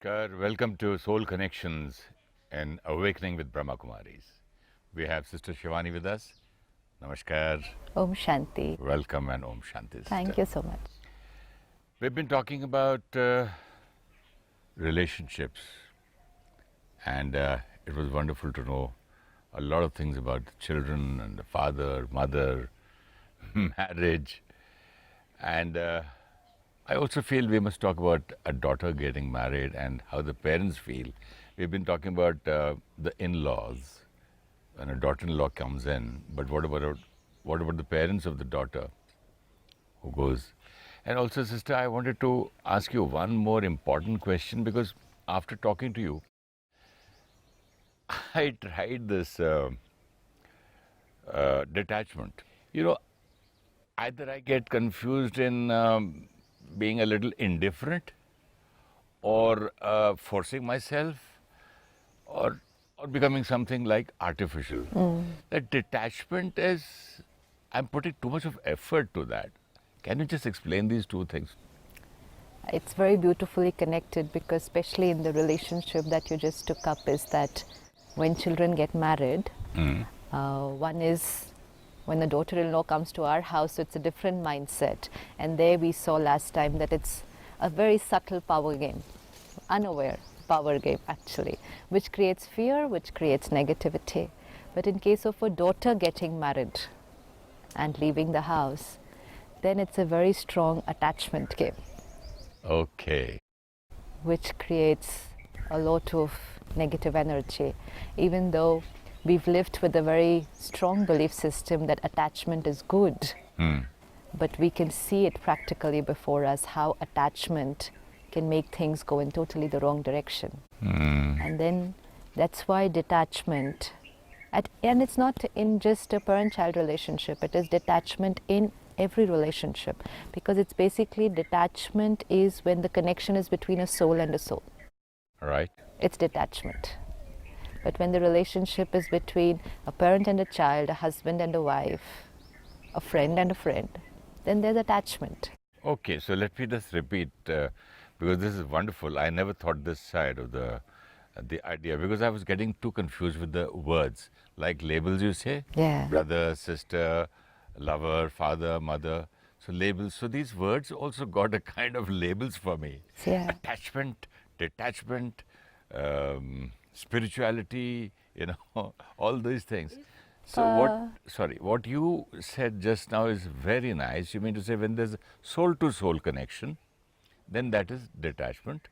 Namaskar. Welcome to Soul Connections and Awakening with Brahma Kumaris. We have Sister Shivani with us. Namaskar. Om Shanti. Welcome and Om Shanti. Thank you so much. We've been talking about relationships, and it was wonderful to know a lot of things about the children and the father, mother, marriage, and I also feel we must talk about a daughter getting married and how the parents feel. We've been talking about the in-laws when a daughter-in-law comes in, but what about the parents of the daughter who goes? And also, sister, I wanted to ask you one more important question because after talking to you, I tried this detachment. You know, either I get confused in being a little indifferent or forcing myself or becoming something like artificial. That detachment is, I'm putting too much of effort to that. Can you just explain these two things? It's very beautifully connected because, especially in the relationship that you just took up, is that when children get married, one is when the daughter-in-law comes to our house, so it's a different mindset. And there we saw last time that it's a very subtle power game, unaware power game actually, which creates fear, which creates negativity. But in case of a daughter getting married and leaving the house, then it's a very strong attachment game. Okay. Which creates a lot of negative energy, even though we've lived with a very strong belief system that attachment is good. But we can see it practically before us how attachment can make things go in totally the wrong direction. And then that's why detachment, and it's not in just a parent-child relationship, it is detachment in every relationship, because it's basically detachment is when the connection is between a soul and a soul. Right. It's detachment. But when the relationship is between a parent and a child, a husband and a wife, a friend and a friend, then there's attachment. Okay, so let me just repeat because this is wonderful. I never thought this side of the idea because I was getting too confused with the words, like labels you say, Yeah. brother, sister, lover, father, mother. So labels. So these words also got a kind of labels for me. Yeah. Attachment, detachment, spirituality. All these things. So what you said just now is very nice. You mean to say when there's soul-to-soul connection, then that is detachment.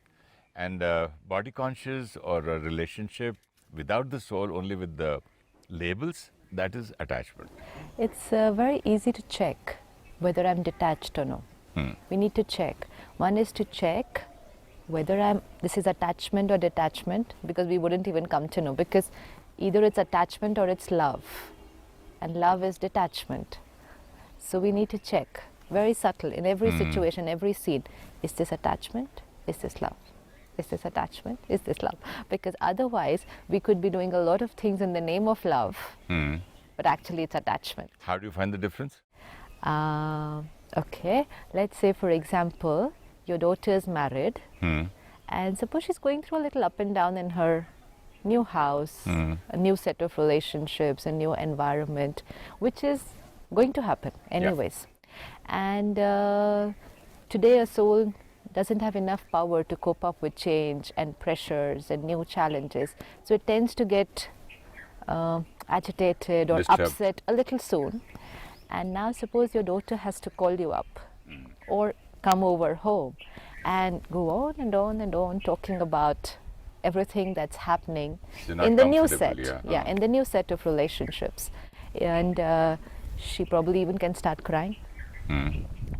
And body conscious or a relationship without the soul, only with the labels, that is attachment. It's very easy to check whether I'm detached or no. We need to check. One is to check whether this is attachment or detachment, because we wouldn't even come to know, because either it's attachment or it's love, and love is detachment. So we need to check, very subtle, in every situation, every scene, is this attachment, is this love? Is this attachment, is this love? Because otherwise we could be doing a lot of things in the name of love, but actually it's attachment. How do you find the difference? Okay, let's say for example, your daughter is married, and suppose she's going through a little up and down in her new house, a new set of relationships, a new environment, which is going to happen anyways. And today a soul doesn't have enough power to cope up with change and pressures and new challenges. So it tends to get agitated or Disturbed. upset a little soon. And now suppose your daughter has to call you up or come over home and go on and on and on talking about everything that's happening She's not in the new comfortable, set. In the new set of relationships. And she probably even can start crying,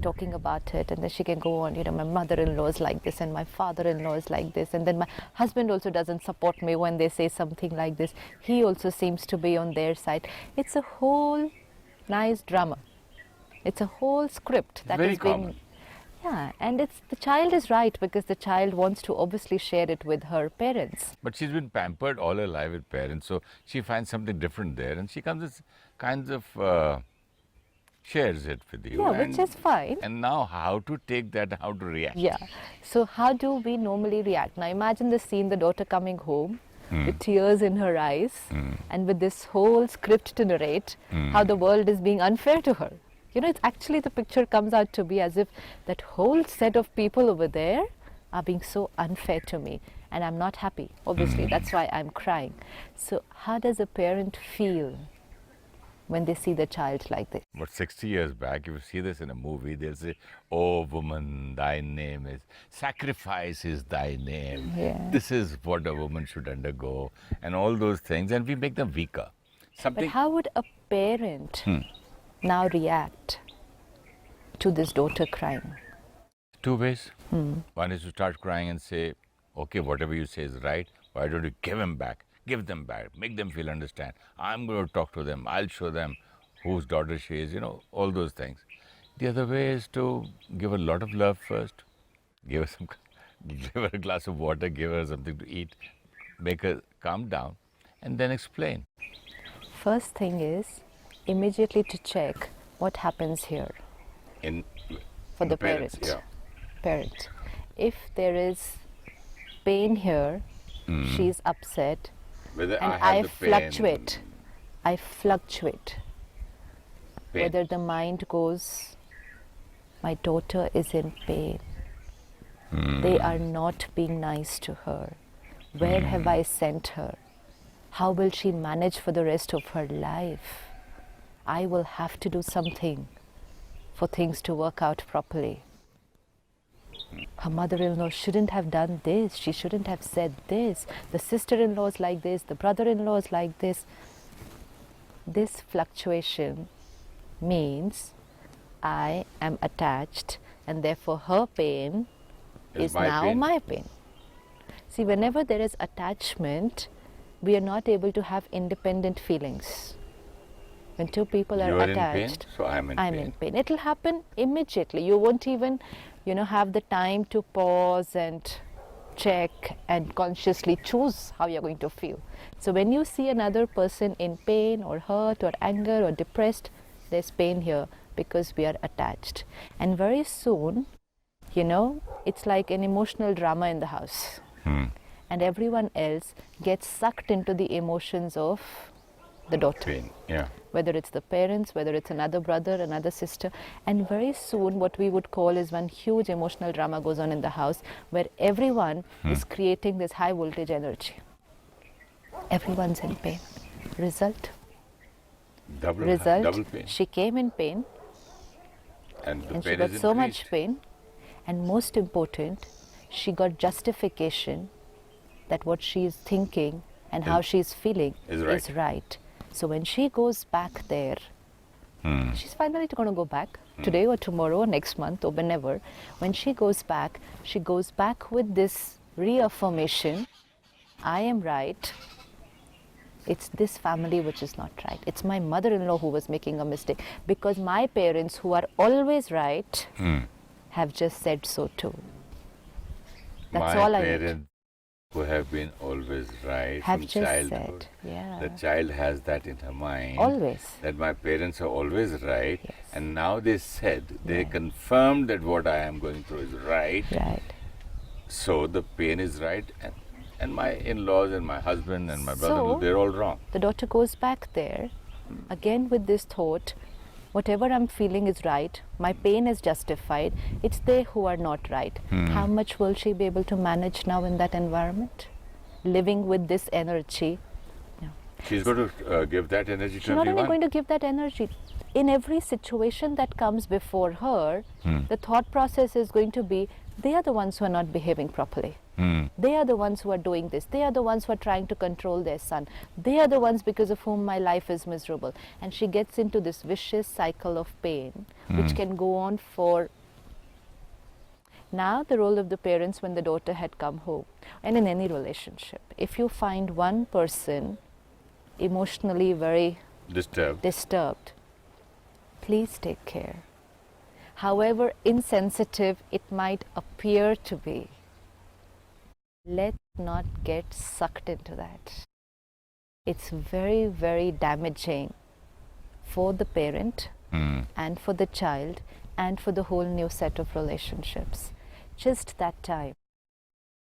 talking about it, and then she can go on, my mother-in-law is like this and my father-in-law is like this, and then my husband also doesn't support me when they say something like this. He also seems to be on their side. It's a whole nice drama. It's a whole script that very is being common. Yeah, and the child is right, because the child wants to obviously share it with her parents. But she's been pampered all her life with parents, so she finds something different there, and she comes with kinds of shares it with you. Yeah, which is fine. And now how to take that, how to react. Yeah. So how do we normally react? Now imagine the scene, the daughter coming home with tears in her eyes and with this whole script to narrate how the world is being unfair to her. You know, it's actually, the picture comes out to be as if that whole set of people over there are being so unfair to me and I'm not happy. Obviously, that's why I'm crying. So how does a parent feel when they see the child like this? But 60 years back, if you see this in a movie, they'll say, "Oh woman, thy name is, sacrifice is thy name. Yeah. This is what a woman should undergo," and all those things, and we make them weaker. But how would a parent now react to this daughter crying? Two ways. One is to start crying and say, "Okay, whatever you say is right. Why don't you give him back? Give them back. Make them feel understand. I'm going to talk to them. I'll show them whose daughter she is." You know, all those things. The other way is to give a lot of love first. Give her some, give her a glass of water. Give her something to eat. Make her calm down, and then explain. First thing is immediately to check what happens here for the parents. parent. Yeah. Parent. If there is pain here, she's upset, Whether and I have the pain, fluctuate. I fluctuate. pain. Whether the mind goes, my daughter is in pain. They are not being nice to her. Where have I sent her? How will she manage for the rest of her life? I will have to do something for things to work out properly. Her mother-in-law shouldn't have done this. She shouldn't have said this. The sister-in-law is like this. The brother-in-law is like this. This fluctuation means I am attached, and therefore her pain is my now pain. my pain. See, whenever there is attachment, we are not able to have independent feelings. When two people are You are attached, in pain, so I'm in pain. It will happen immediately. You won't even, have the time to pause and check and consciously choose how you're going to feel. So when you see another person in pain or hurt or anger or depressed, there's pain here because we are attached. And very soon, it's like an emotional drama in the house. And everyone else gets sucked into the emotions of the daughter. Pain. Yeah. Whether it's the parents, whether it's another brother, another sister. And very soon what we would call is one huge emotional drama goes on in the house where everyone is creating this high voltage energy. Everyone's in pain. Result, Double pain. she came in pain And the and pain she got is so much increased. pain. And most important, she got justification that what she is thinking and how she is feeling Is right. right. So when she goes back there, she's finally going to go back today or tomorrow or next month or whenever. When she goes back with this reaffirmation, I am right. It's this family which is not right. It's my mother-in-law who was making a mistake because my parents, who are always right, have just said so too. That's My all I need. parents, who have been always right Have from just childhood, said, yeah. the child has that in her mind. Always. That my parents are always right. Yes. And now they said, they confirmed that what I am going through is right. Right. So the pain is right. And my in-laws and my husband and my brother-in-law, So- they're all wrong. The daughter goes back there, again with this thought, whatever I'm feeling is right, my pain is justified, it's they who are not right. How much will she be able to manage now in that environment? Living with this energy. She's going to give that energy She's to not only everyone. going to give that energy. In every situation that comes before her, the thought process is going to be, they are the ones who are not behaving properly. They are the ones who are doing this. They are the ones who are trying to control their son. They are the ones because of whom my life is miserable. And she gets into this vicious cycle of pain, which can go on for... Now the role of the parents when the daughter had come home, and in any relationship, if you find one person emotionally very disturbed, please take care. However insensitive it might appear to be, let's not get sucked into that. It's very, very damaging for the parent and for the child and for the whole new set of relationships. Just that time.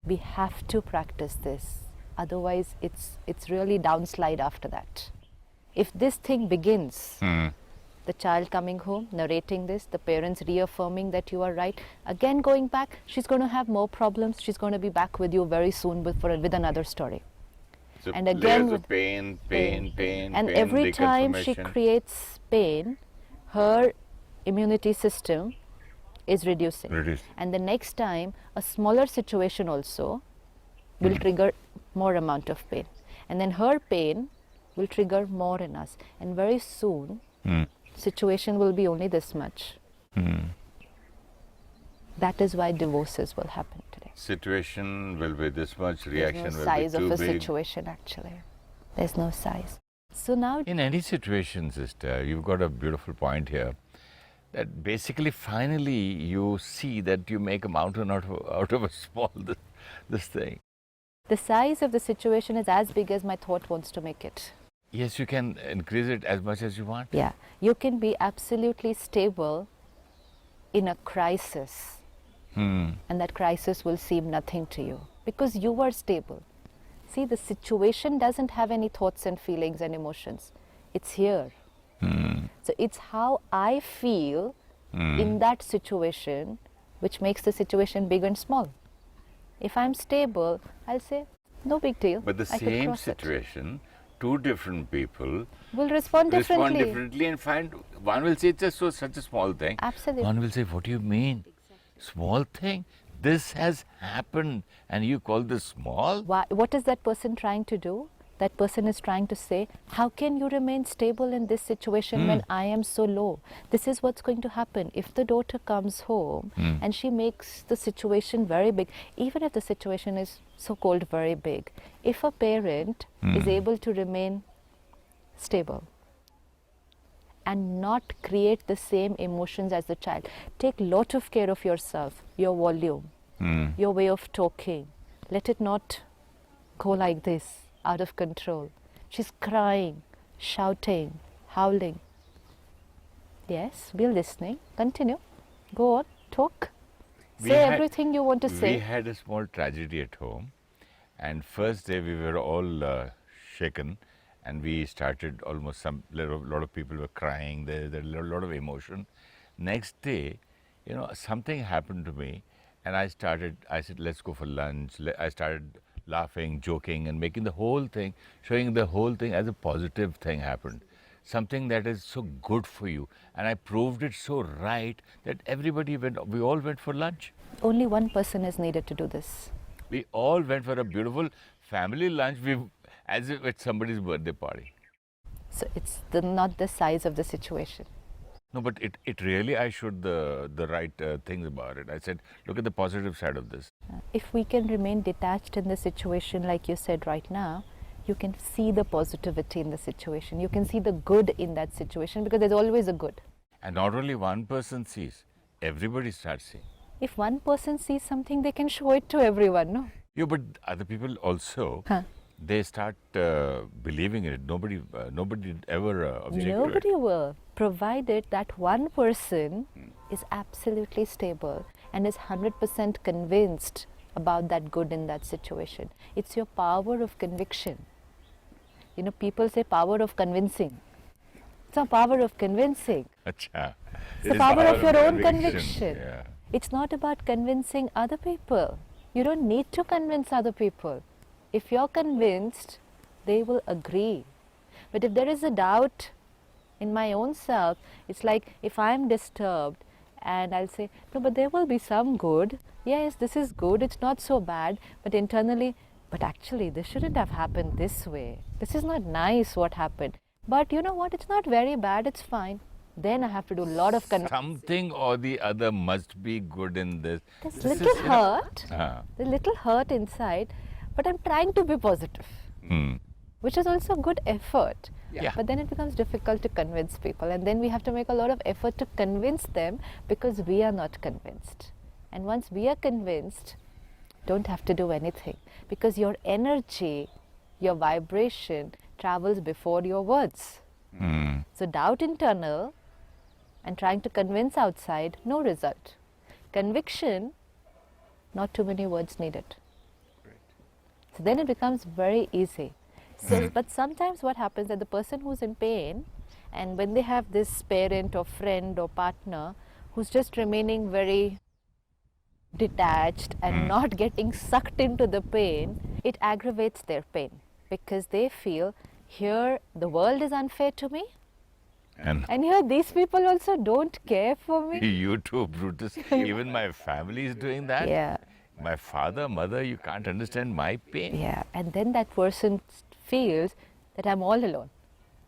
We have to practice this. Otherwise, it's really downslide after that. If this thing begins, the child coming home, narrating this, the parents reaffirming that you are right, again going back, she's going to have more problems. She's going to be back with you very soon with another story. So And again layers with of pain, and every time she creates pain, her immunity system is reducing. And the next time, a smaller situation also will trigger more amount of pain. And then her pain will trigger more in us. And very soon, situation will be only this much. That is why divorces will happen today. Situation will be this much, reaction There's no will size be too of a big. situation actually. There's no size. So now In any situation, sister, you've got a beautiful point here. That basically, finally, you see that you make a mountain out of a small this thing. the size of the situation is as big as my thought wants to make it. Yes, you can increase it as much as you want. Yeah, you can be absolutely stable in a crisis, and that crisis will seem nothing to you because you are stable. See, the situation doesn't have any thoughts and feelings and emotions. It's here. So it's how I feel in that situation which makes the situation big and small. If I'm stable, I'll say, no big deal. But the I could same cross it. situation, two different people Will respond differently. and find one will say it's just such a small thing. Absolutely. One will say, what do you mean? Small thing? This has happened and you call this small? What is that person trying to do? That person is trying to say, how can you remain stable in this situation when I am so low? This is what's going to happen. If the daughter comes home and she makes the situation very big, even if the situation is so-called very big, if a parent is able to remain stable and not create the same emotions as the child, take lot of care of yourself, your volume, your way of talking. Let it not go like this, out of control. She's crying, shouting, howling. Yes, we're listening. Continue. Go on, talk. Say everything you want to say. We had a small tragedy at home, and first day we were all shaken, and we started almost lot of people were crying. There a lot of emotion. Next day, something happened to me, and I said, let's go for lunch. I started laughing, joking, and making the whole thing, showing the whole thing as a positive thing happened. Something that is so good for you. And I proved it so right that we all went for lunch. Only one person is needed to do this. We all went for a beautiful family lunch as if it's somebody's birthday party. So it's not the size of the situation. No, but it really, I showed the right things about it. I said, look at the positive side of this. If we can remain detached in the situation, like you said right now, you can see the positivity in the situation. You can see the good in that situation because there's always a good. And not only one person sees, everybody starts seeing. If one person sees something, they can show it to everyone, no? Yeah, but other people also, they start believing in it. Nobody ever object to it. Nobody will, provided that one person is absolutely stable and is 100% convinced about that good in that situation. It's your power of conviction. People say power of convincing. It's a power of convincing. Achha. It's the power of your own conviction. conviction. Yeah. It's not about convincing other people. You don't need to convince other people. If you're convinced, they will agree. But if there is a doubt in my own self, it's like if I'm disturbed and I'll say, no, but there will be some good. Yes, this is good, it's not so bad. But internally, but actually, this shouldn't have happened this way. This is not nice what happened. But you know what, it's not very bad, it's fine. Then I have to do a lot of convincing. Something or the other must be good in this. There's little hurt, the little hurt inside, but I'm trying to be positive, which is also good effort. Yeah. But then it becomes difficult to convince people, and then we have to make a lot of effort to convince them because we are not convinced. And once we are convinced, don't have to do anything because your energy, your vibration travels before your words. So doubt internal, And trying to convince outside, no result. Conviction, not too many words needed. So then it becomes very easy. So, but sometimes what happens that the person who's in pain, and when they have this parent or friend or partner who's just remaining very detached and not getting sucked into the pain, it aggravates their pain because they feel here the world is unfair to me, And and here these people also don't care for me. you too, Brutus. Even my family is doing that. Yeah. My father, mother, you can't understand my pain. Yeah, and then that person feels that I'm all alone.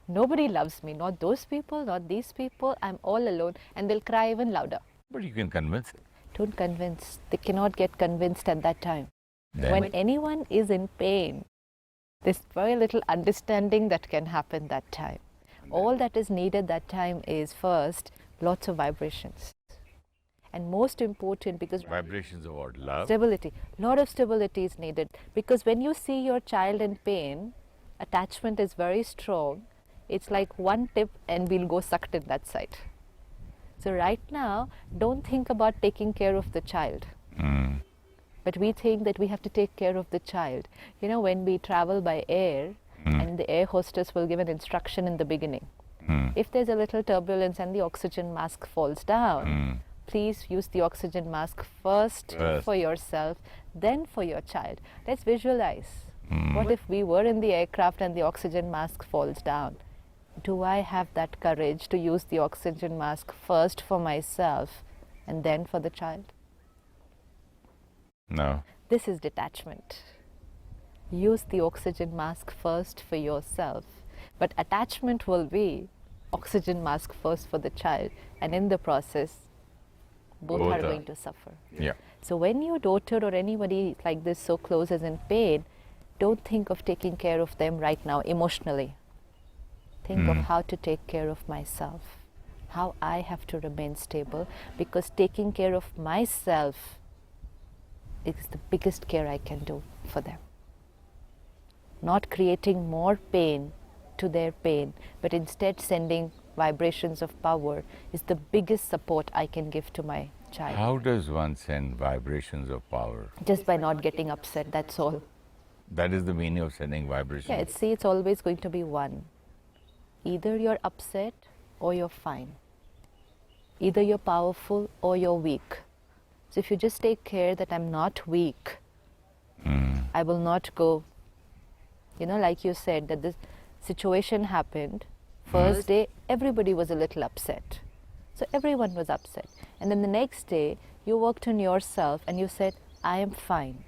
Nobody loves me, not those people, not these people, I'm all alone, and they'll cry even louder. But you can convince them. Don't convince, they cannot get convinced at that time. Then When anyone is in pain, there's very little understanding that can happen that time. All that is needed that time is first, lots of vibrations. And most important, because vibrations of what? Love? stability, lot of stability is needed, because when you see your child in pain, attachment is very strong. It's like one tip and we'll go sucked in that side. So right now, don't think about taking care of the child, but we think that we have to take care of the child. You know, when we travel by air, and the air hostess will give an instruction in the beginning. If there's a little turbulence and the oxygen mask falls down, please use the oxygen mask first for yourself, then for your child. Let's visualize. What if we were in the aircraft and the oxygen mask falls down? Do I have that courage to use the oxygen mask first for myself and then for the child? No. This is detachment. Use the oxygen mask first for yourself, but attachment will be oxygen mask first for the child, and in the process, both are going to suffer. Yeah. So when your daughter or anybody like this so close is in pain, don't think of taking care of them right now emotionally. Think of how to take care of myself, how I have to remain stable, because taking care of myself is the biggest care I can do for them. Not creating more pain to their pain, but instead sending vibrations of power is the biggest support I can give to my child. How does one send vibrations of power? Just by not getting upset, that's all. That is the meaning of sending vibrations. Yeah, it's always going to be one. Either you're upset or you're fine. Either you're powerful or you're weak. So if you just take care that I'm not weak, I will not go, like you said, that this situation happened. First day, everybody was a little upset. So everyone was upset. And then the next day, you worked on yourself and you said, I am fine.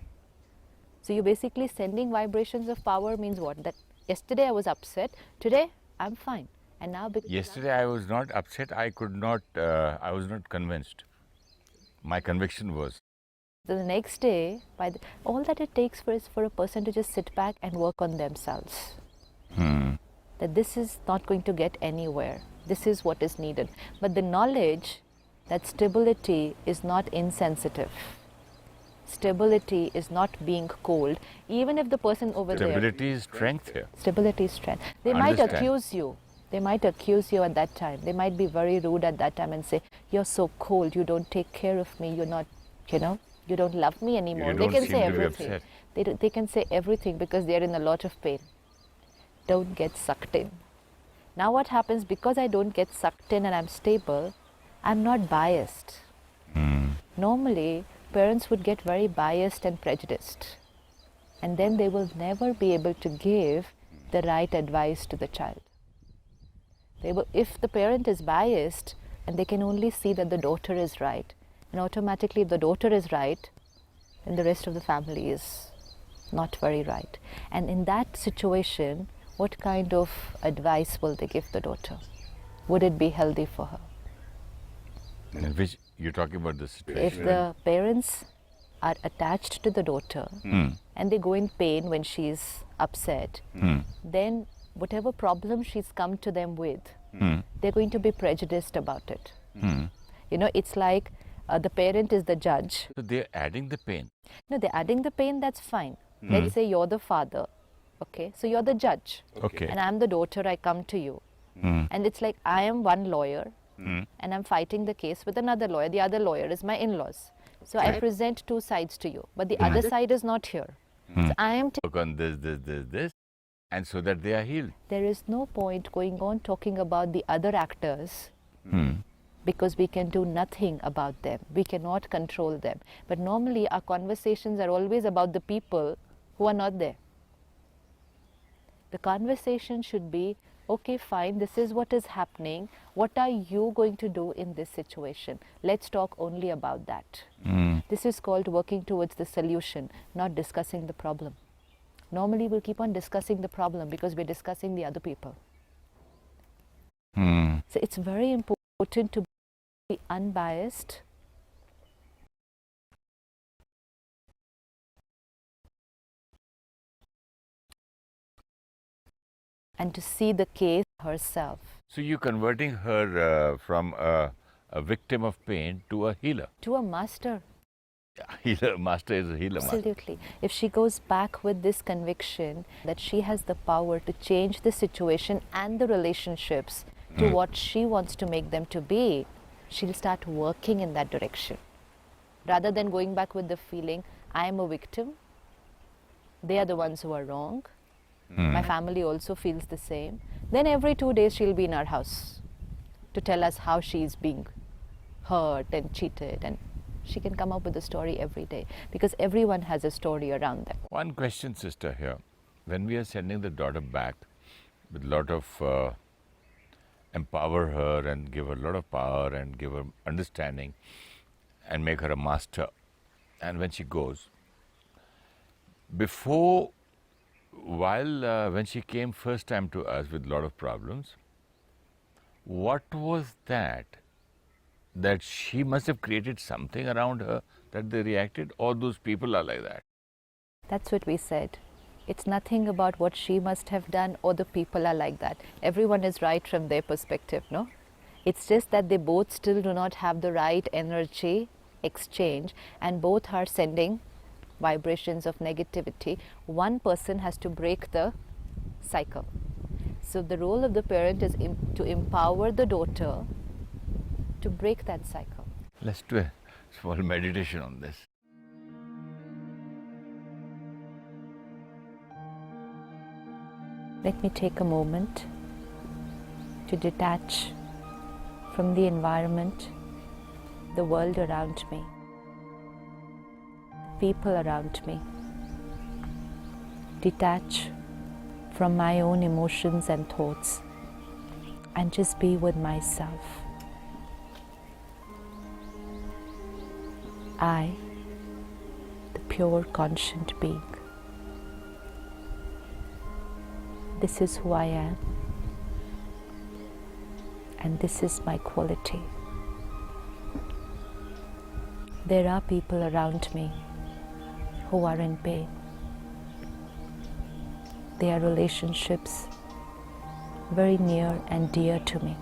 So you're basically sending vibrations of power means what? That yesterday I was upset, today I'm fine. And now because Yesterday I was not upset. I was not convinced. My conviction was. the next day, all that it takes is for a person to just sit back and work on themselves. That this is not going to get anywhere. This is what is needed. But the knowledge that stability is not insensitive. Stability is not being cold, even if the person over there. Stability is strength here. Stability is strength. They might accuse you. They might accuse you at that time. They might be very rude at that time and say, you're so cold, you don't take care of me, you're not, you don't love me anymore. You They don't can seem say to be everything. upset. They can say everything because they're in a lot of pain. Don't get sucked in. Now what happens, because I don't get sucked in and I'm stable, I'm not biased. Normally, parents would get very biased and prejudiced. And then they will never be able to give the right advice to the child. If the parent is biased and they can only see that the daughter is right, and automatically if the daughter is right, then the rest of the family is not very right. And in that situation, what kind of advice will they give the daughter? Would it be healthy for her? In which you're talking about the situation. If the parents are attached to the daughter and they go in pain when she's upset, then whatever problem she's come to them with, they're going to be prejudiced about it. It's like the parent is the judge. So they're adding the pain. No, they're adding the pain, that's fine. Let's say you're the father, okay? So you're the judge. Okay. And I'm the daughter, I come to you. And it's like I am one lawyer and I'm fighting the case with another lawyer. The other lawyer is my in-laws. So I present two sides to you, but the other side is not here. So I am Work on this, and so that they are healed. there is no point going on talking about the other actors because we can do nothing about them. We cannot control them. But normally our conversations are always about the people who are not there. The conversation should be, okay, fine, this is what is happening. What are you going to do in this situation? Let's talk only about that. This is called working towards the solution, not discussing the problem. Normally we'll keep on discussing the problem because we're discussing the other people. So it's very important to be unbiased and to see the case herself. So you're converting her from a victim of pain to a healer. To a master. Healer master is a healer master. Absolutely. If she goes back with this conviction that she has the power to change the situation and the relationships to what she wants to make them to be, she'll start working in that direction. Rather than going back with the feeling, I am a victim, they are the ones who are wrong, my family also feels the same, then every 2 days she'll be in our house to tell us how she's being hurt and cheated, and she can come up with a story every day because everyone has a story around them. One question, sister, here. When we are sending the daughter back with a lot of empower her and give her a lot of power and give her understanding and make her a master, and when she goes, before, while when she came first time to us with a lot of problems, what was that she must have created something around her that they reacted, or those people are like that? That's what we said. It's nothing about what she must have done or the people are like that. Everyone is right from their perspective, no? It's just that they both still do not have the right energy exchange and both are sending vibrations of negativity. One person has to break the cycle. So the role of the parent is to empower the daughter to break that cycle. Let's do a small meditation on this. Let me take a moment to detach from the environment, the world around me, people around me. Detach from my own emotions and thoughts and just be with myself. I, the pure conscient being. This is who I am, and this is my quality. There are people around me who are in pain. They are relationships very near and dear to me.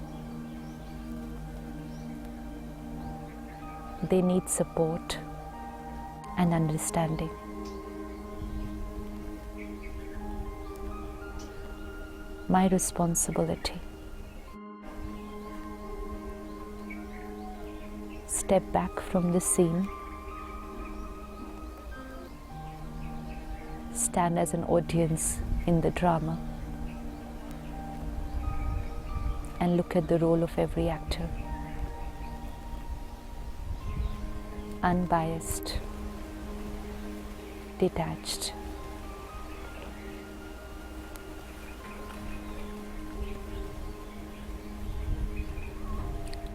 They need support and understanding. My responsibility. Step back from the scene. Stand as an audience in the drama and look at the role of every actor. Unbiased, detached.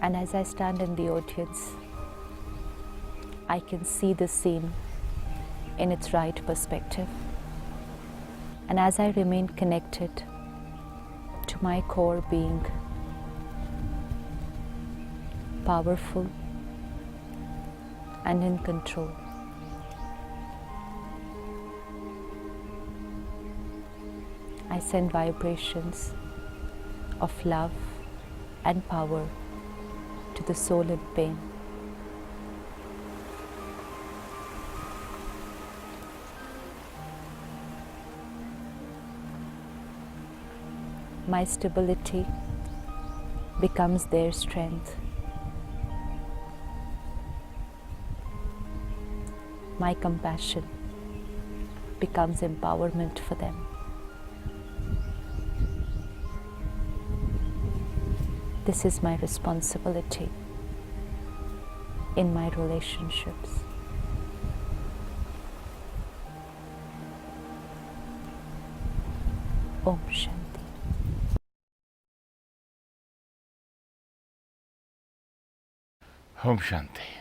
And as I stand in the audience, I can see the scene in its right perspective. And as I remain connected to my core being, powerful and in control, I send vibrations of love and power to the soul in pain. My stability, becomes their strength. My compassion becomes empowerment for them. This is my responsibility in my relationships. Om Shanti. Om Shanti.